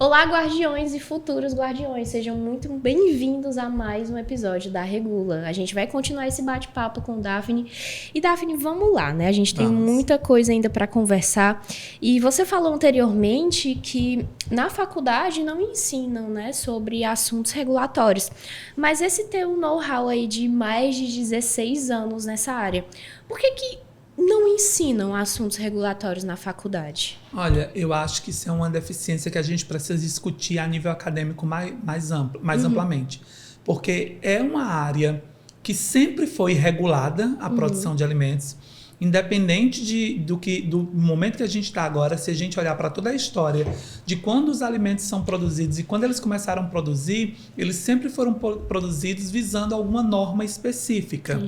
Olá, guardiões e futuros guardiões, sejam muito bem-vindos a mais um episódio da Regula. A gente vai continuar esse bate-papo com Daphne. E Daphne, vamos lá, né? A gente tem muita coisa ainda para conversar. E você falou anteriormente que na faculdade não ensinam, né, sobre assuntos regulatórios. Mas esse teu know-how aí de mais de 16 anos nessa área, por que não ensinam assuntos regulatórios na faculdade? Olha, eu acho que isso é uma deficiência que a gente precisa discutir a nível acadêmico mais amplamente. Porque é uma área que sempre foi regulada, a produção de alimentos, independente do momento que a gente está agora. Se a gente olhar para toda a história de quando os alimentos são produzidos e quando eles começaram a produzir, eles sempre foram produzidos visando alguma norma específica.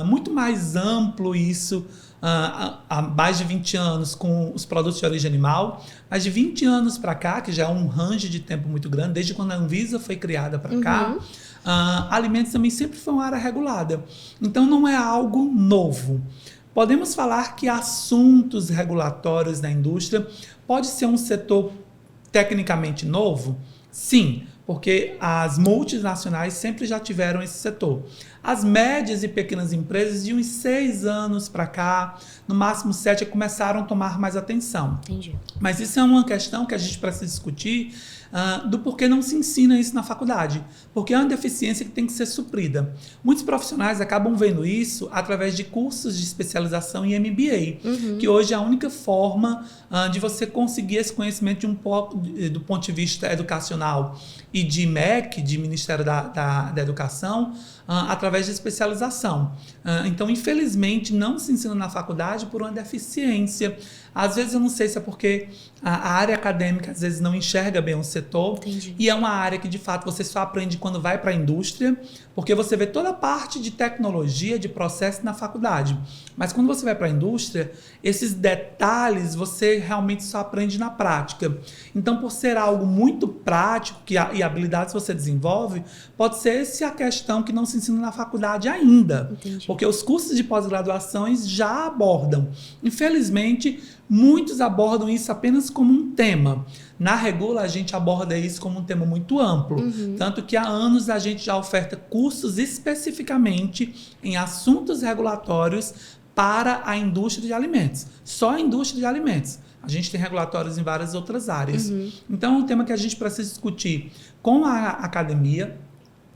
Muito mais amplo isso há mais de 20 anos com os produtos de origem animal, mas de 20 anos para cá, que já é um range de tempo muito grande, desde quando a Anvisa foi criada para cá, alimentos também sempre foi uma área regulada. Então não é algo novo. Podemos falar que assuntos regulatórios na indústria pode ser um setor tecnicamente novo? Sim, porque as multinacionais sempre já tiveram esse setor. As médias e pequenas empresas, de uns 6 anos para cá, no máximo 7, começaram a tomar mais atenção. Entendi. Mas isso é uma questão que a gente precisa discutir do porquê não se ensina isso na faculdade. Porque é uma deficiência que tem que ser suprida. Muitos profissionais acabam vendo isso através de cursos de especialização em MBA, que hoje é a única forma de você conseguir esse conhecimento do ponto de vista educacional e de MEC, de Ministério da Educação, através de especialização. Então, infelizmente, não se ensina na faculdade por uma deficiência. Às vezes, eu não sei se é porque a área acadêmica, às vezes, não enxerga bem o setor. Entendi. E é uma área que, de fato, você só aprende quando vai para a indústria, porque você vê toda a parte de tecnologia, de processo na faculdade. Mas quando você vai para a indústria, esses detalhes você realmente só aprende na prática. Então, por ser algo muito prático e habilidades você desenvolve, pode ser essa a questão que não se ensina na faculdade ainda. Entendi. Porque os cursos de pós-graduações já abordam. Infelizmente, muitos abordam isso apenas como um tema. Na Regula, a gente aborda isso como um tema muito amplo. Tanto que há anos a gente já oferta cursos especificamente em assuntos regulatórios para a indústria de alimentos. Só a indústria de alimentos. A gente tem regulatórios em várias outras áreas. Então, é um tema que a gente precisa discutir com a academia.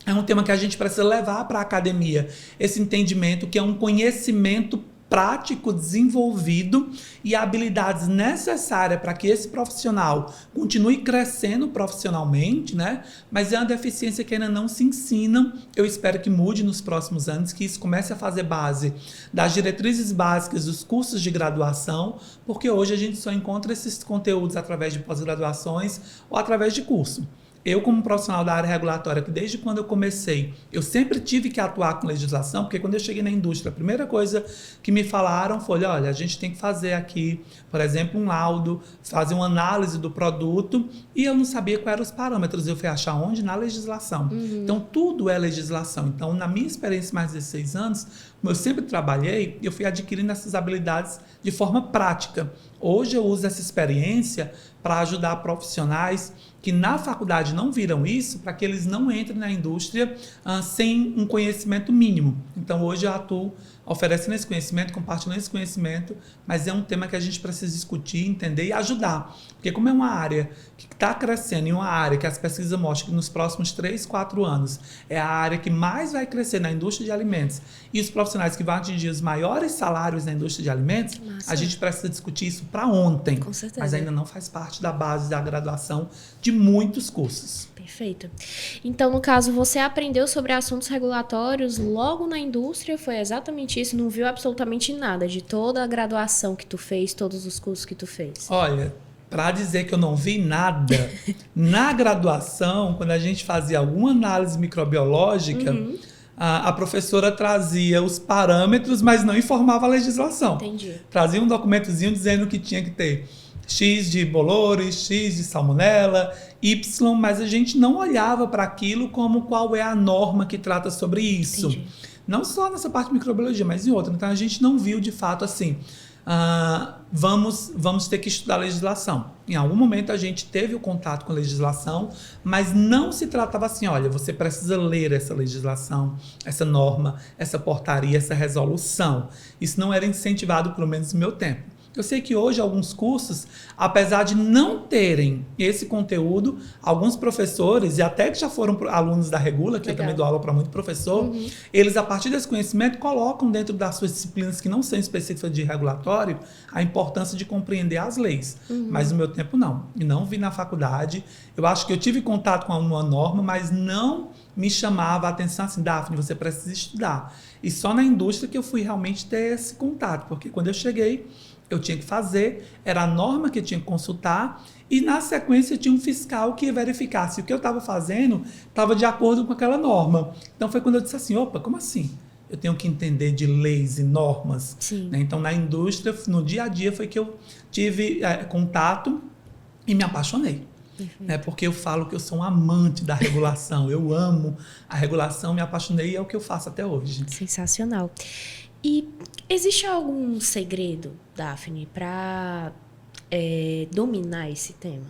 É um tema que a gente precisa levar para a academia esse entendimento que é um conhecimento prático desenvolvido e habilidades necessárias para que esse profissional continue crescendo profissionalmente, né? Mas é uma deficiência que ainda não se ensina. Eu espero que mude nos próximos anos, que isso comece a fazer base das diretrizes básicas dos cursos de graduação, porque hoje a gente só encontra esses conteúdos através de pós-graduações ou através de curso. Eu, como profissional da área regulatória, que desde quando eu comecei, eu sempre tive que atuar com legislação, porque quando eu cheguei na indústria, a primeira coisa que me falaram foi, olha, a gente tem que fazer aqui, por exemplo, um laudo, fazer uma análise do produto, e eu não sabia quais eram os parâmetros. Eu fui achar onde? Na legislação. Então, tudo é legislação. Então, na minha experiência de mais de 16 anos, como eu sempre trabalhei, eu fui adquirindo essas habilidades de forma prática. Hoje eu uso essa experiência para ajudar profissionais que na faculdade não viram isso, para que eles não entrem na indústria sem um conhecimento mínimo. Então, hoje eu atuo oferecendo esse conhecimento, compartilhando esse conhecimento, mas é um tema que a gente precisa discutir, entender e ajudar. Porque como é uma área que está crescendo e uma área que as pesquisas mostram que nos próximos 3, 4 anos é a área que mais vai crescer na indústria de alimentos e os profissionais que vão atingir os maiores salários na indústria de alimentos, a gente precisa discutir isso para ontem. Com certeza. Mas ainda não faz parte da base da graduação de muitos cursos. Perfeito. Então, no caso, você aprendeu sobre assuntos regulatórios logo na indústria, foi exatamente isso? Não viu absolutamente nada de toda a graduação que tu fez, todos os cursos que tu fez? Olha, para dizer que eu não vi nada, na graduação, quando a gente fazia alguma análise microbiológica, a professora trazia os parâmetros, mas não informava a legislação. Entendi. Trazia um documentozinho dizendo que tinha que ter X de bolores, X de salmonela, Y, mas a gente não olhava para aquilo como qual é a norma que trata sobre isso. Entendi. Não só nessa parte de microbiologia, mas em outra. Então a gente não viu de fato assim, vamos ter que estudar a legislação. Em algum momento a gente teve o contato com a legislação, mas não se tratava assim, olha, você precisa ler essa legislação, essa norma, essa portaria, essa resolução. Isso não era incentivado, pelo menos no meu tempo. Eu sei que hoje alguns cursos, apesar de não terem esse conteúdo, alguns professores, e até que já foram alunos da Regula, que eu também dou aula para muito professor, eles, a partir desse conhecimento, colocam dentro das suas disciplinas que não são específicas de regulatório, a importância de compreender as leis. Mas no meu tempo, não. E não vi na faculdade. Eu acho que eu tive contato com uma norma, mas não me chamava a atenção assim, Daphne, você precisa estudar. E só na indústria que eu fui realmente ter esse contato, porque quando eu cheguei, eu tinha que fazer, era a norma que eu tinha que consultar e, na sequência, tinha um fiscal que ia verificar se o que eu estava fazendo estava de acordo com aquela norma. Então, foi quando eu disse assim, opa, como assim? Eu tenho que entender de leis e normas. Né? Então, na indústria, no dia a dia, foi que eu tive contato e me apaixonei. Né? Porque eu falo que eu sou um amante da regulação, eu amo a regulação, me apaixonei e é o que eu faço até hoje. Sensacional. E existe algum segredo, Daphne, para dominar esse tema?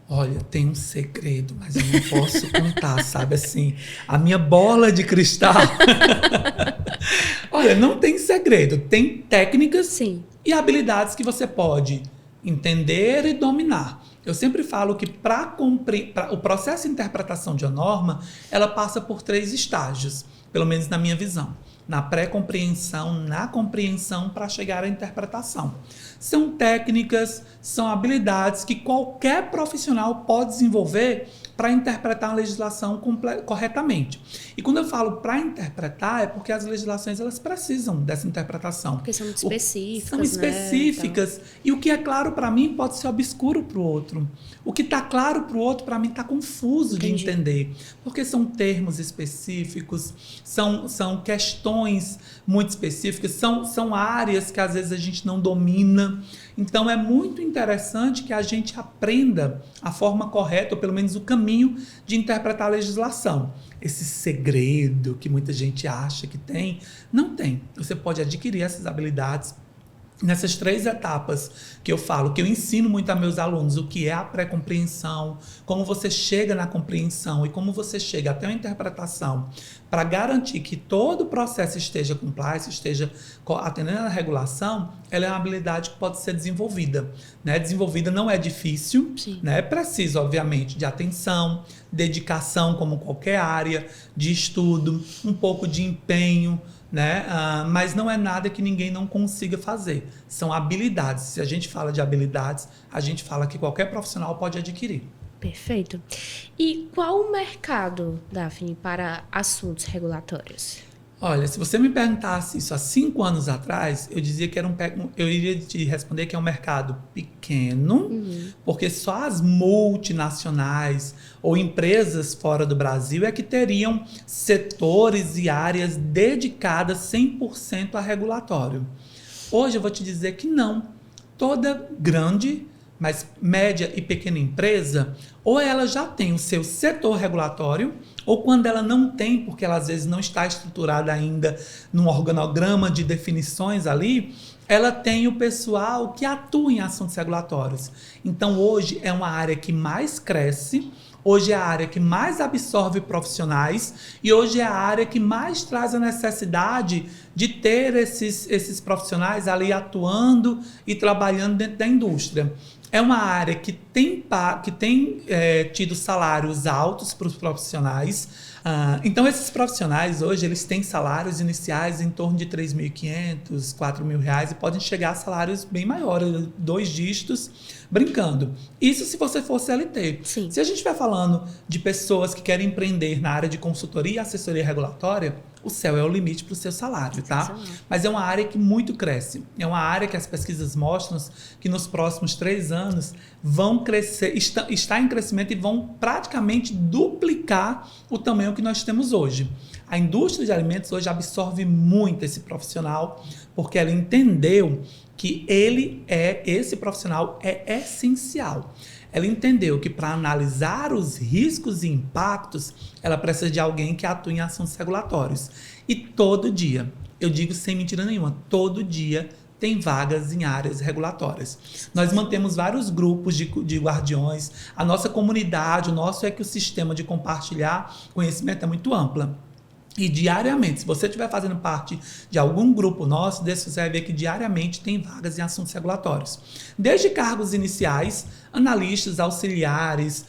Olha, tem um segredo, mas eu não posso contar, sabe assim? A minha bola de cristal. Olha, não tem segredo. Tem técnicas e habilidades que você pode entender e dominar. Eu sempre falo que o processo de interpretação de uma norma, ela passa por 3 estágios, pelo menos na minha visão. Na pré-compreensão, na compreensão para chegar à interpretação. São técnicas, são habilidades que qualquer profissional pode desenvolver para interpretar a legislação corretamente. E quando eu falo para interpretar, é porque as legislações elas precisam dessa interpretação. Porque são muito específicas. São específicas. Né? E o que é claro para mim pode ser obscuro para o outro. O que está claro para o outro, para mim, está confuso de entender. Porque são termos específicos, são questões muito específicas, são áreas que às vezes a gente não domina. Então, é muito interessante que a gente aprenda a forma correta, ou pelo menos o caminho de interpretar a legislação. Esse segredo que muita gente acha que tem, não tem. Você pode adquirir essas habilidades nessas 3 etapas que eu falo, que eu ensino muito a meus alunos, o que é a pré-compreensão, como você chega na compreensão e como você chega até a interpretação, para garantir que todo o processo esteja compliance, esteja atendendo à regulação, ela é uma habilidade que pode ser desenvolvida. Né? Desenvolvida não é difícil, né? É preciso, obviamente, de atenção, dedicação, como qualquer área, de estudo, um pouco de empenho, né? Mas não é nada que ninguém não consiga fazer. São habilidades. Se a gente fala de habilidades, a gente fala que qualquer profissional pode adquirir. Perfeito. E qual o mercado, Daphne, para assuntos regulatórios? Olha, se você me perguntasse isso há 5 anos atrás, eu dizia que eu iria te responder que é um mercado pequeno, porque só as multinacionais ou empresas fora do Brasil é que teriam setores e áreas dedicadas 100% a regulatório. Hoje eu vou te dizer que não. Toda grande, mas média e pequena empresa, ou ela já tem o seu setor regulatório, ou quando ela não tem, porque ela às vezes não está estruturada ainda num organograma de definições ali, ela tem o pessoal que atua em assuntos regulatórios. Então hoje é uma área que mais cresce, hoje é a área que mais absorve profissionais e hoje é a área que mais traz a necessidade de ter esses profissionais ali atuando e trabalhando dentro da indústria. É uma área que tem tido salários altos para os profissionais. Então, esses profissionais hoje eles têm salários iniciais em torno de R$ 3.500, R$ 4.000 e podem chegar a salários bem maiores, 2 dígitos, brincando. Isso se você for CLT. Sim. Se a gente estiver falando de pessoas que querem empreender na área de consultoria e assessoria regulatória, o céu é o limite para o seu salário, tá? Mas é uma área que muito cresce. É uma área que as pesquisas mostram que nos próximos 3 anos vão crescer, está em crescimento e vão praticamente duplicar o tamanho que nós temos hoje. A indústria de alimentos hoje absorve muito esse profissional, porque ela entendeu que esse profissional é essencial. Ela entendeu que para analisar os riscos e impactos, ela precisa de alguém que atue em assuntos regulatórios. E todo dia, eu digo sem mentira nenhuma, todo dia tem vagas em áreas regulatórias. Nós mantemos vários grupos de guardiões. A nossa comunidade, o nosso ecossistema de compartilhar conhecimento é muito ampla. E diariamente, se você estiver fazendo parte de algum grupo nosso, você vai ver que diariamente tem vagas em assuntos regulatórios. Desde cargos iniciais, analistas, auxiliares,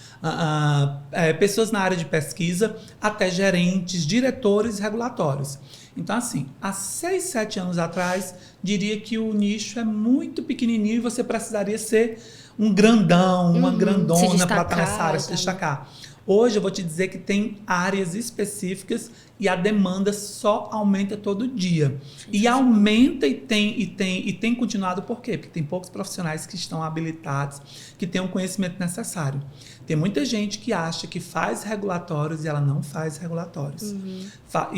pessoas na área de pesquisa, até gerentes, diretores regulatórios. Então, assim, há 6, 7 anos atrás, diria que o nicho é muito pequenininho e você precisaria ser um grandão, uma grandona para estar nessa área, se destacar. Hoje eu vou te dizer que tem áreas específicas e a demanda só aumenta todo dia. E aumenta e tem continuado por quê? Porque tem poucos profissionais que estão habilitados, que têm o conhecimento necessário. Tem muita gente que acha que faz regulatórios e ela não faz regulatórios.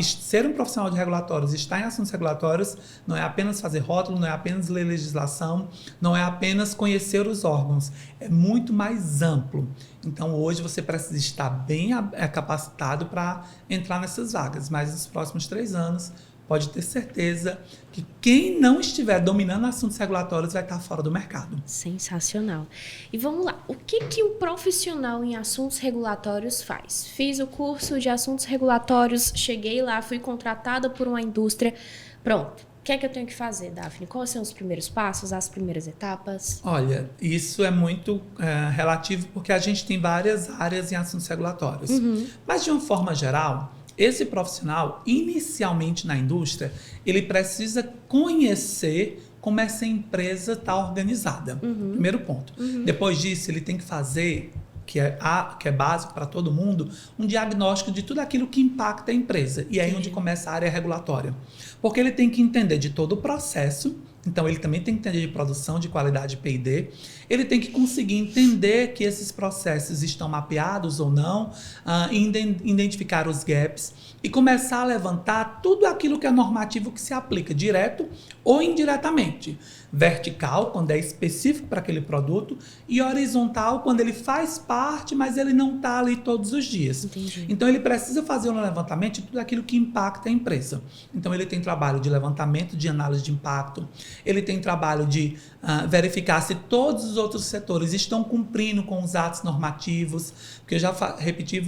Ser um profissional de regulatórios, estar em assuntos regulatórios, não é apenas fazer rótulo, não é apenas ler legislação, não é apenas conhecer os órgãos. É muito mais amplo. Então, hoje você precisa estar bem capacitado para entrar nessas vagas. Mas nos próximos 3 anos, pode ter certeza que quem não estiver dominando assuntos regulatórios vai estar fora do mercado. Sensacional. E vamos lá. O que um profissional em assuntos regulatórios faz? Fiz o curso de assuntos regulatórios, cheguei lá, fui contratada por uma indústria. Pronto. O que é que eu tenho que fazer, Daphne? Quais são os primeiros passos, as primeiras etapas? Olha, isso é muito relativo porque a gente tem várias áreas em assuntos regulatórios. Mas, de uma forma geral, esse profissional, inicialmente na indústria, ele precisa conhecer como essa empresa está organizada. Primeiro ponto. Depois disso, ele tem que fazer, que é básico para todo mundo, um diagnóstico de tudo aquilo que impacta a empresa. E é aí onde começa a área regulatória. Porque ele tem que entender de todo o processo. Então, ele também tem que entender de produção, de qualidade P&D. Ele tem que conseguir entender que esses processos estão mapeados ou não, identificar os gaps e começar a levantar tudo aquilo que é normativo que se aplica direto ou indiretamente. Vertical, quando é específico para aquele produto, e horizontal, quando ele faz parte, mas ele não está ali todos os dias. Entendi. Então, ele precisa fazer um levantamento de tudo aquilo que impacta a empresa. Então, ele tem trabalho de levantamento, de análise de impacto, ele tem trabalho de verificar se todos os outros setores estão cumprindo com os atos normativos, porque eu já repeti,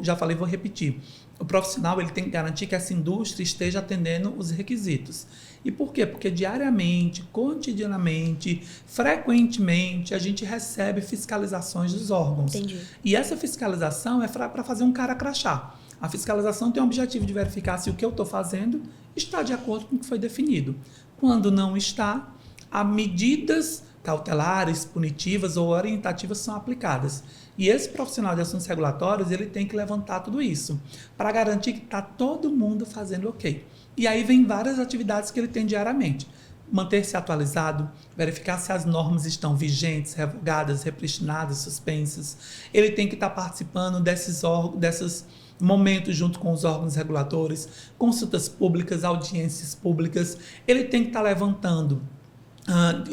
já falei, vou repetir. O profissional ele tem que garantir que essa indústria esteja atendendo os requisitos. E por quê? Porque diariamente, cotidianamente, frequentemente, a gente recebe fiscalizações dos órgãos. Entendi. E essa fiscalização é para fazer um cara crachá. A fiscalização tem o objetivo de verificar se o que eu estou fazendo está de acordo com o que foi definido. Quando não está, as medidas cautelares, punitivas ou orientativas são aplicadas. E esse profissional de assuntos regulatórios, ele tem que levantar tudo isso para garantir que está todo mundo fazendo ok. E aí vem várias atividades que ele tem diariamente. Manter-se atualizado, verificar se as normas estão vigentes, revogadas, repristinadas, suspensas. Ele tem que estar participando desses momentos junto com os órgãos reguladores, consultas públicas, audiências públicas. Ele tem que estar levantando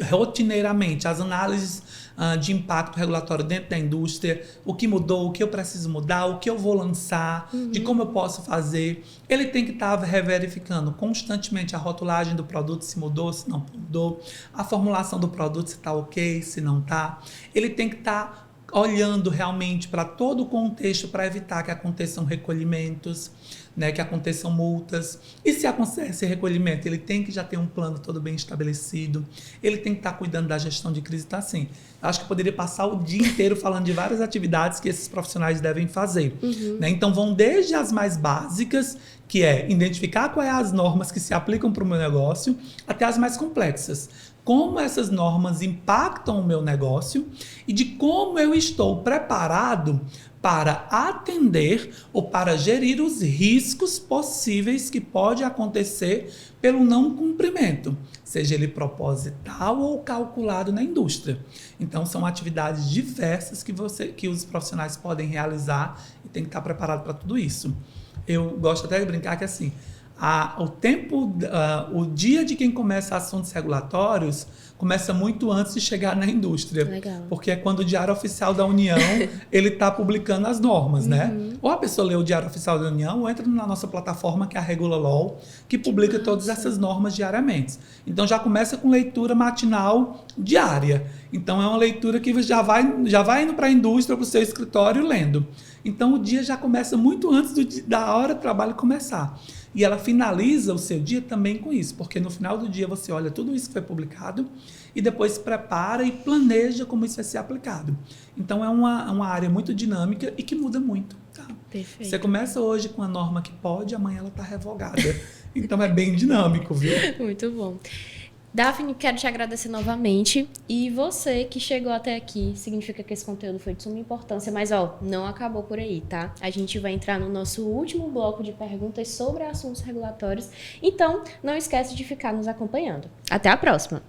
rotineiramente as análises de impacto regulatório dentro da indústria, o que mudou, o que eu preciso mudar, o que eu vou lançar, de como eu posso fazer. Ele tem que estar reverificando constantemente a rotulagem do produto, se mudou, se não mudou, a formulação do produto, se está ok, se não está. Ele tem que estar olhando realmente para todo o contexto para evitar que aconteçam recolhimentos, né, que aconteçam multas. E se acontece recolhimento, ele tem que já ter um plano todo bem estabelecido. Ele tem que estar cuidando da gestão de crise. Então, assim, acho que eu poderia passar o dia inteiro falando de várias atividades que esses profissionais devem fazer. Né? Então, vão desde as mais básicas, que é identificar quais são as normas que se aplicam para o meu negócio, até as mais complexas. Como essas normas impactam o meu negócio e de como eu estou preparado para atender ou para gerir os riscos possíveis que pode acontecer pelo não cumprimento, seja ele proposital ou calculado na indústria. Então, são atividades diversas que os profissionais podem realizar e tem que estar preparado para tudo isso. Eu gosto até de brincar que assim, o dia de quem começa assuntos regulatórios começa muito antes de chegar na indústria. Legal. Porque é quando o Diário Oficial da União ele está publicando as normas, né? Ou a pessoa lê o Diário Oficial da União ou entra na nossa plataforma, que é a Regula Law, que publica todas essas normas diariamente. Então já começa com leitura matinal diária. Então é uma leitura que já vai indo para a indústria, para o seu escritório lendo. Então o dia já começa muito antes da hora do trabalho começar. E ela finaliza o seu dia também com isso, porque no final do dia você olha tudo isso que foi publicado e depois prepara e planeja como isso vai ser aplicado. Então é uma área muito dinâmica e que muda muito. Tá? Perfeito. Você começa hoje com a norma que pode, amanhã ela está revogada. Então é bem dinâmico, viu? Muito bom. Daphne, quero te agradecer novamente. E você que chegou até aqui, significa que esse conteúdo foi de suma importância. Mas, não acabou por aí, tá? A gente vai entrar no nosso último bloco de perguntas sobre assuntos regulatórios. Então, não esquece de ficar nos acompanhando. Até a próxima!